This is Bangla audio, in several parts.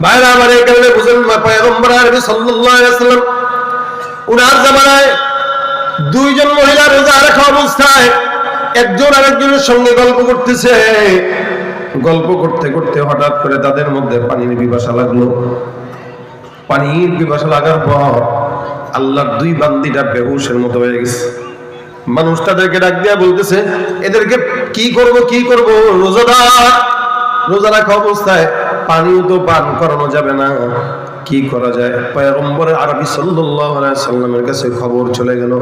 ভাইরা আমার এই কারণে বুঝেন পয়গম্বর আরবি সাল্লাল্লাহু আলাইহি ওয়াসাল্লাম উনার জামানায় দুইজন মহিলা রোজা রাখা অবস্থায় একজন আরেকজনের সঙ্গে গল্প করতেছে। গল্প করতে করতে হঠাৎ করে তাদের মধ্যে পানির পিপাসা লাগলো। পানির পিপাসা লাগার পর আল্লাহর দুই বান্দিটা বেহুশের মতো হয়ে গেছে। মানুষ তাদেরকে ডাক দিয়া বলতেছে, এদেরকে কি করব রোজাদার, রোজা রাখা অবস্থায় পানিও তো পান করানো যাবে না, কি করা যায়? পয়গম্বর আরবি সাল্লাল্লাহু আলাইহি সাল্লামের কাছে খবর চলে গেল।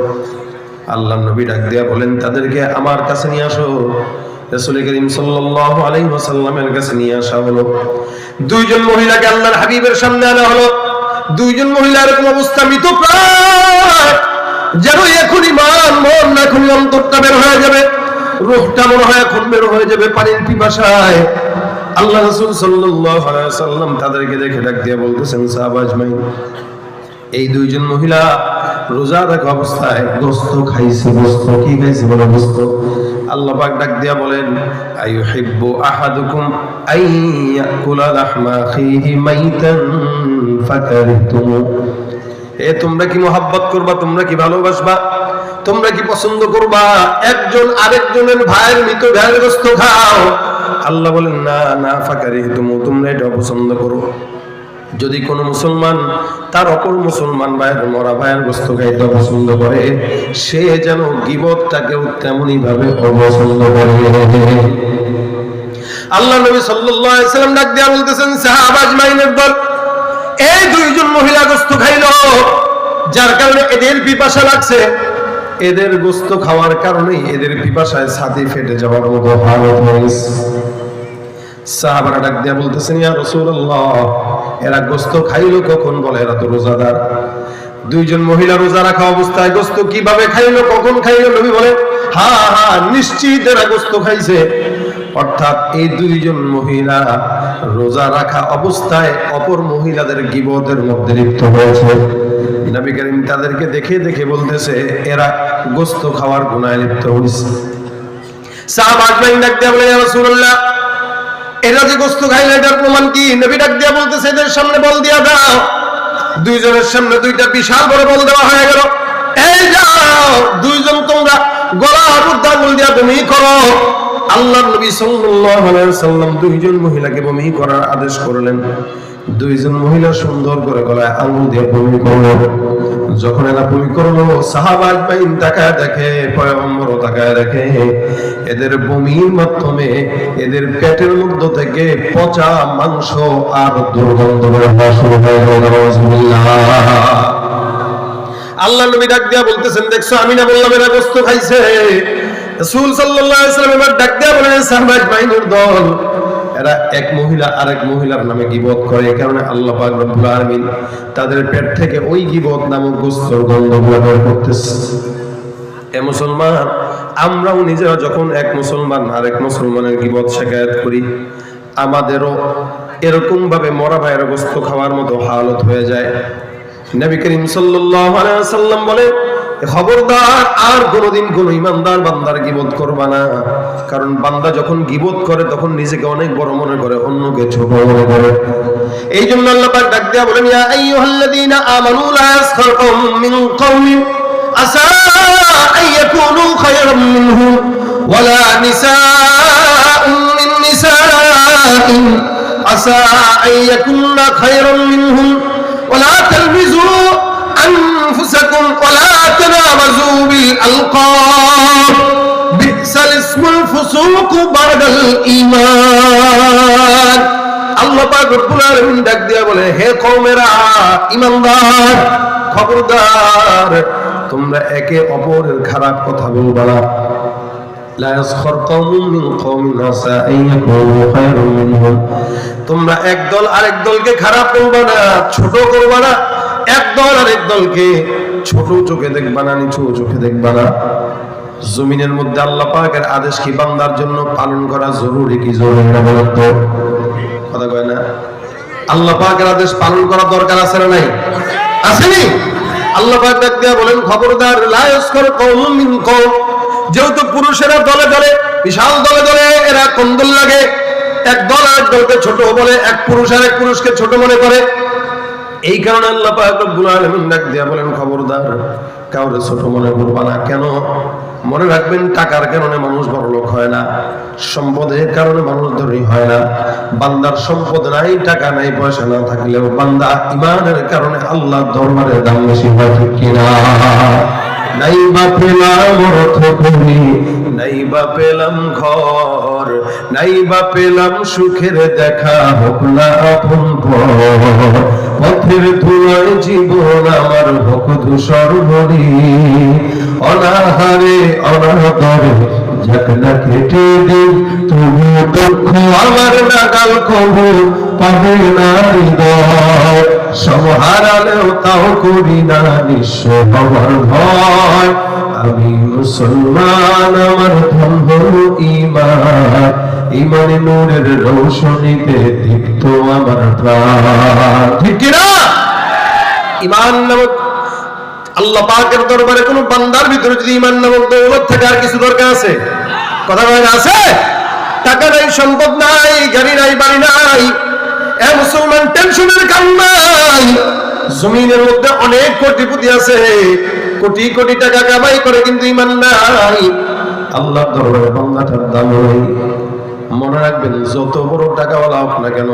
আল্লাহর নবী ডাক দিয়া বলেন, তাদেরকে আমার কাছে নিয়ে আসো। রাসূল করিম সাল্লাল্লাহু আলাইহি ওয়াসাল্লামের কাছে নিয়ে আসা হলো। দুইজন মহিলাকে আল্লাহর হাবিবের সামনে আনা হলো। দুইজন মহিলার এরকম অবস্থা, মৃতপ্রায়, যেন এখন ইমান মন এখন অন্তরটা বের হয়ে যাবে, রূহটা মনে হয় এখন বের হয়ে যাবে পানির পিপাসায়। আল্লাহ রাসূল সাল্লাল্লাহু আলাইহি ওয়াসাল্লাম তাদেরকে দেখে ডাক দিয়ে বলতেছেন, সাহাবা আজমাইন, এই দুইজন মহিলা রোজা রাখা অবস্থায় গোশত খাইছে। গোশত কি খাইছে? বলে গোশত। আল্লাহ পাক ডাক দিয়া বলেন, আইয়ুহিব্বু আহাদুকুম আইয়াকুলা লাহমা আখিহি মাইতান ফাকারিহতুম। এ তোমরা কি মোহাব্বত করবা? তোমরা কি ভালোবাসবা? তোমরা কি পছন্দ করবা একজন আরেকজনের ভাইয়ের মৃত ভাইয়ের গোশত খাও? আল্লাহ বলেন, না না, ফাকারিহতুম, তোমরা এটা অপছন্দ করো। যদি কোনো মুসলমান তার অপর মুসলমান ভাইয়ের মরা ভাইয়ের গোশত খাইতে পছন্দ করে, সে যেন গীবতটাকেও তেমনি ভাবে অপছন্দ করে। আল্লাহ নবী সাল্লাল্লাহু আলাইহি ওয়াসাল্লাম ডাক দিয়া বলতেছেন, সাহাবা আজমাইনের দল, এই দুইজন মহিলা গোশত খাইলো, যার কারণে এদের পিপাসা লাগছে। এদের গোশত খাওয়ার কারণেই এদের পিপাসায় ছাতি ফেটে যাওয়ার মতো হালত হয়েছে। সাহাবারা ডাক দিয়া বলতেছেন, ইয়া রাসূলুল্লাহ, এরা গোশত খাইলো কখন? বলে, এরা তো রোজাদার। দুইজন মহিলা রোজা রাখা অবস্থায় গোশত কিভাবে খাইলো, কখন খাইলো? নবী বলে, হ্যাঁ, নিশ্চিত এরা গোশত খাইছে। অর্থাৎ এই দুইজন মহিলা রোজা রাখা অবস্থায় অপর মহিলাদের গীবতের মধ্যে লিপ্ত হয়েছে। নবী করিম তাদেরকে দেখে দেখে বলতেছে, এরা গোশত খাওয়ার গুনাহে লিপ্ত হয়েছে। সাহাবা আজমাইন ডাক দিয়া বলে, ইয়া রাসূলুল্লাহ, এরা যে গোশত খাইলো এটার প্রমাণ কি? নবী ডাক দিয়া বলতেছে, এদের সামনে বল দিয়া দাও। দুইজনের সামনে দুইটা বিশাল বড় বল দেওয়া হয়ে গেল। এই যাও, দুইজন তোমরা গলার মধ্যে আঙুল দিয়া বমি করো। আল্লাহর নবী সাল্লাল্লাহু আলাইহি ওয়াসাল্লাম দুইজন মহিলাকে বমি করার আদেশ করলেন। দুইজন মহিলা সুন্দর করে গলায় আঙুল দিয়ে বমি করলো। যখন এরা বমি করলো, সাহাবা আজমাইন তাকায় দেখে, পয়গম্বরও তাকায় দেখে, এদের বমির মাধ্যমে এদের পেটের মধ্য থেকে পচা মাংস আর দুর্গন্ধ বের হওয়া শুরু হয়ে গেল। আল্লাহ নবী ডাক দিয়া বলতেছেন, দেখছো, আমি না বললাম এরা গোশত খাইছে? রাসূল সাল্লাল্লাহু আলাইহি ওয়াসাল্লাম এবার ডাক দিয়া বলেন, সাহাবা আজমাইনের দল, এরা এক মহিলা আরেক মহিলার নামে গীবত করে, এই কারণে আল্লাহ পাক রব্বুল আলামিন তাদের পেট থেকে ওই গীবত নামক গোশতের গন্ধ বের করতেছে। এ মুসলমান, আমরাও নিজেরা যখন এক মুসলমান আরেক মুসলমানের গীবত শিকায়াত করি, আমাদেরও এরকম ভাবে মরা ভাইয়ের গোশত খাওয়ার মতো হালত হয়ে যায়। নবী করিম সাল্লাল্লাহু আলাইহি ওয়াসাল্লাম বলেন, খবরদার, আর কোনোদিন কোন ইমানদার বান্দার গীবত করবা না। কারণ বান্দা যখন গীবত করে তখন নিজেকে অনেক বড় মনে করে, অন্যকে ছোট মনে করে। এই জন্য আল্লাহ পাক ডাক দিয়া বলেন, ইয়া আইয়ুহাল্লাযীনা আমানু লা ইয়াসখার কওমুম মিন কওমিন আসা আইয়াকুনু খায়রাম মিনহুম ওয়ালা নিসাউম মিন নিসাইন আসা আইয়াকুননা খায়রাম মিনহুম ওয়ালা তালমিজু أنفسكم ولا تنابزوا بالألقاب بئس الاسم الفسوق بعد الإيمان। আল্লাহ পাক রব্বুল আলামিন ডাক দিয়া বলে, হে কওমেরা, ঈমানদার, খবরদার, তোমরা একে অপরের খারাপ কথা বলবা না। লা ইয়াসখার কওমুম মিন কওমিন আসা আইয়াকুনু খায়রাম মিনহুম। তোমরা একদল আরেক দলকে খারাপ বলবা না, ছোট করবা না। একদল আরেক দলকে ছোট চোখে দেখবা না, নিচু চোখে দেখবা না। জমিনের মধ্যে আল্লাহ পাকের আদেশ কি বান্দার জন্য পালন করা জরুরি কি জরুরি না? বলেন তো, কথা কয় না? আল্লাহ পাকের আদেশ পালন করা দরকার আছে না নাই? আসেনি? আল্লাহ পাক ডাক দিয়া বলেন, খবরদার, লা ইয়াসখার কওমুম মিন কওম। যেহেতু পুরুষেরা দলে দলে, বিশাল দলে দলে এরা কোন্দল লাগে, এক দল আরেক দলকে ছোট বলে, এক পুরুষ আরেক পুরুষকে ছোট মনে করে। এই কারণে আল্লাহ পাক রব্বুল আলামিন ডাক দিয়া বলেন, খবরদার কাউরে ছোট মনে করবা না। কেন? মনে রাখবেন, টাকার কারণে মানুষ বড়লোক হয় না, সম্পদের কারণে মানুষ ধনী হয় না। বান্দার সম্পদ নাই, টাকা নাই, পয়সা না থাকলেও বান্দা ইমানের কারণে আল্লাহর দরবারে দাম বেশি হয়, ঠিক কিনা? নাই বা পেলাম অর্থ করি, নাই বা পেলাম ঘর, নাই বা পেলাম সুখের দেখা, হোক না আপন পর, পথের ধুলায় জীবন আমার হোক ধূসর ভরি, অনাহারে অনাদরে যাক না কেটে দিন, তবু দুঃখ আমার নাগাল কবু পাবে না হৃদয়, সমহারালেও তাও করি না নিঃস্ব হবার ভয়, আমি মুসলমান আমার ধন ঈমান, ঈমানে নূরের রৌশনীতে দীপ্ত আমার প্রাণ, ঠিক কি না? ঈমান নামক আল্লাহ পাকের দরবারে কোন বান্দার ভিতরে যদি ঈমান নামক দৌলত থাকে, আর কিছু দরকার আছে? কথা বলেন, আছে? টাকা নাই, সম্পদ নাই, গাড়ি নাই, বাড়ি নাই, এ মুসলমান টেনশনের কারণ নাই। জমিনের মধ্যে অনেক কোটিপতি আছে, কোটি কোটি টাকা কামাই করে, কিন্তু ঈমান নাই। আল্লাহর দরবারে বান্দাটার দাম নেই। মনে রাখবেন, যত বড় টাকাওয়ালা হোক না কেন,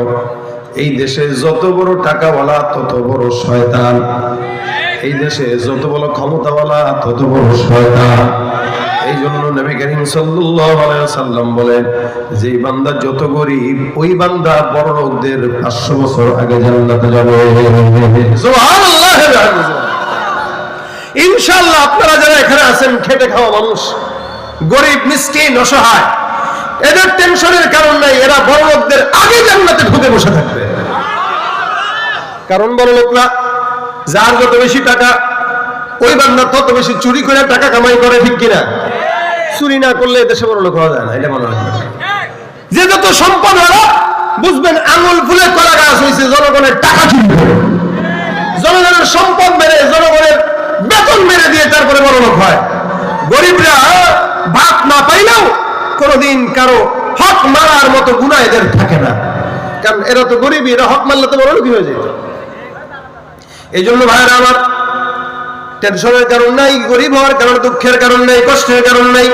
এই দেশে যত বড় টাকাওয়ালা তত বড় শয়তান, এই দেশে যত বড় ক্ষমতাওয়ালা তত বড় শয়তান। এই জন্য নবী করিম সাল্লাল্লাহু আলাইহি ওয়াসাল্লাম বলেন, যে বান্দা যত গরীব ওই বান্দা বড় লোকদের 500 বছর আগে জান্নাতে যাবে। সুবহানাল্লাহ। ইনশাআল্লাহ আপনারা যারা এখানে আছেন, খেটে খাওয়া মানুষ, গরীব মিসকিন অসহায়, এদের টেনশনের কারণ নাই, এরা বড় লোকদের আগে জান্নাতে ঢুকে বসে থাকবে। কারণ বড় লোকরা যার যত বেশি টাকা, ওই বান্দা তত বেশি চুরি করে টাকা কামাই করে, ঠিক কিনা? চুরি না করলে দেশে বড় লোক হওয়া যায় না, এটা মনে রাখবেন। যে যত সম্পদ হলো, বুঝবেন আঙুল ফুলে কলা গাছ হয়েছে জনগণের টাকা চুরি করে, জনগণের সম্পদ মেরে, জনগণের বেতন মেরে দিয়ে তারপরে বড় লোক হয়। গরিবরা ভাত না পাইলেও কোনদিন কারো হক মারার মতো গুনাহ এদের থাকে না, কারণ এরা তো গরিবই, এরা হক মারলে তো বড় লোকই হয়ে যেত। এই জন্য ভাইরা আমার, টেনশনের কারণ নাই, গরিব হওয়ার কারণ, দুঃখের কারণ নাই, কষ্টের কারণ নাই।